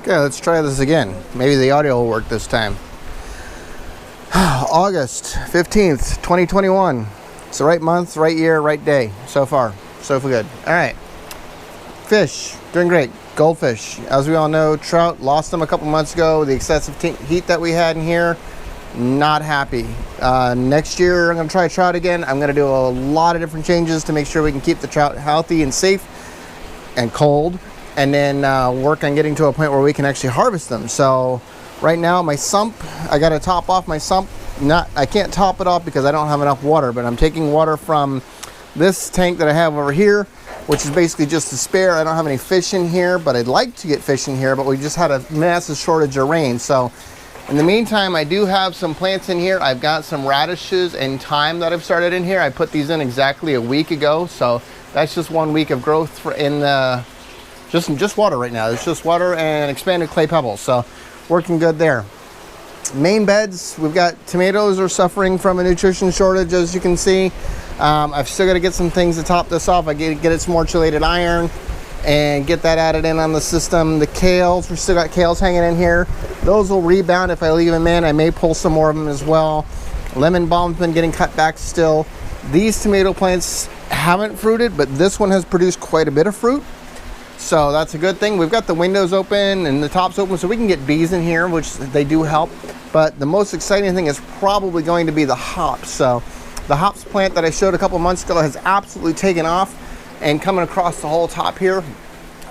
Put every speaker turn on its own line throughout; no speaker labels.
Okay, let's try this again. Maybe the audio will work this time. August 15th, 2021. It's the right month, right year, right day. So far, so good. All right. Fish, doing great. Goldfish. As we all know, trout, lost them a couple months ago. The excessive heat that we had in here, not happy. Next year, I'm going to try trout again. I'm going to do a lot of different changes to make sure we can keep the trout healthy and safe and cold, and then work on getting to a point where we can actually harvest them. So right now, my sump, I got to top off my sump. I can't top it off because I don't have enough water, but I'm taking water from this tank that I have over here, which is basically just a spare. I don't have any fish in here, but I'd like to get fish in here, but we just had a massive shortage of rain. So in the meantime, I do have some plants in here. I've got some radishes and thyme that I've started in here. I put these in exactly a week ago, so that's just 1 week of growth in just water right now. It's just water and expanded clay pebbles, so working good there. Main beds, we've got tomatoes are suffering from a nutrition shortage, as you can see. I've still got to get some things to top this off. I get it some more chelated iron and get that added in on the system. The kales, we still got kales hanging in here. Those will rebound if I leave them in. I may pull some more of them as well. Lemon balm's been getting cut back still. These tomato plants haven't fruited, but this one has produced quite a bit of fruit, so that's a good thing. We've got the windows open and the tops open so we can get bees in here, which they do help. But the most exciting thing is probably going to be the hops. So the hops plant that I showed a couple months ago has absolutely taken off, and coming across the whole top here,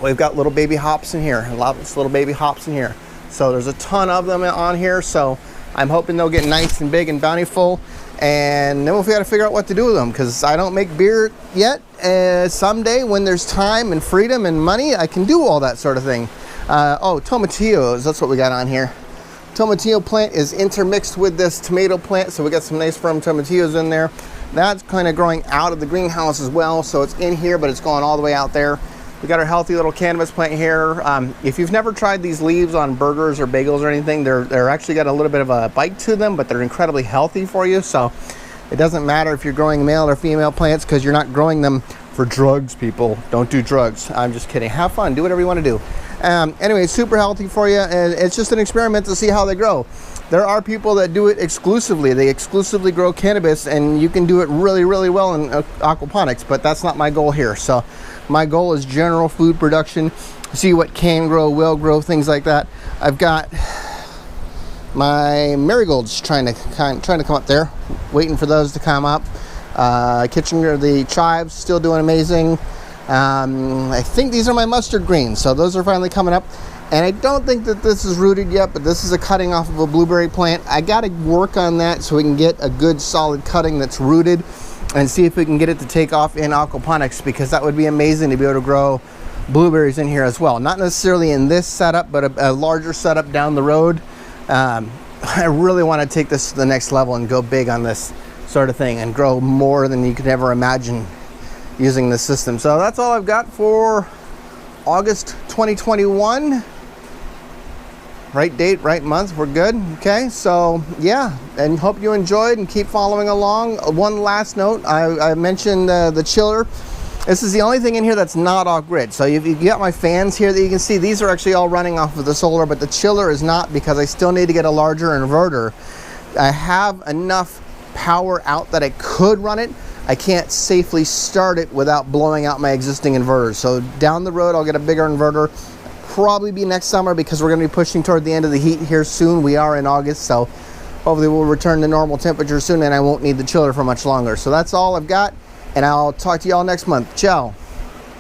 we've got little baby hops in here, lots of little baby hops in here. So there's a ton of them on here, so I'm hoping they'll get nice and big and bountiful. And then we'll got to figure out what to do with them, because I don't make beer yet. Someday when there's time and freedom and money, I can do all that sort of thing. Oh, tomatillos, that's what we got on here. Tomatillo plant is intermixed with this tomato plant, so we got some nice firm tomatillos in there. That's kind of growing out of the greenhouse as well, so it's in here, but it's going all the way out there. We got our healthy little cannabis plant here. If you've never tried these leaves on burgers or bagels or anything, they're actually got a little bit of a bite to them, but they're incredibly healthy for you. So it doesn't matter if you're growing male or female plants, because you're not growing them for drugs, people. Don't do drugs. I'm just kidding. Have fun. Do whatever you want to do. Anyway, it's super healthy for you, and it's just an experiment to see how they grow. There are people that do it exclusively. They exclusively grow cannabis, and you can do it really, really well in aquaponics, but that's not my goal here. So my goal is general food production, see what can grow, will grow, things like that. I've got my marigolds trying to come up there, waiting for those to come up. Kitchener, the chives, still doing amazing. I think these are my mustard greens, so those are finally coming up. And I don't think that this is rooted yet, but this is a cutting off of a blueberry plant. I got to work on that so we can get a good solid cutting that's rooted, and see if we can get it to take off in aquaponics, because that would be amazing to be able to grow blueberries in here as well. Not necessarily in this setup, but a larger setup down the road. I really want to take this to the next level and go big on this sort of thing and grow more than you could ever imagine using this system. So that's all I've got for August 2021. Right date, right month, we're good. Okay, so yeah, and hope you enjoyed and keep following along. One last note, I mentioned the chiller. This is the only thing in here that's not off grid. So you got my fans here that you can see. These are actually all running off of the solar, but the chiller is not, because I still need to get a larger inverter. I have enough power out that I could run it. I can't safely start it without blowing out my existing inverters. So down the road, I'll get a bigger inverter. Probably be next summer, because we're going to be pushing toward the end of the heat here soon. We are in August, so hopefully we'll return to normal temperature soon, and I won't need the chiller for much longer. So that's all I've got, and I'll talk to y'all next month. Ciao.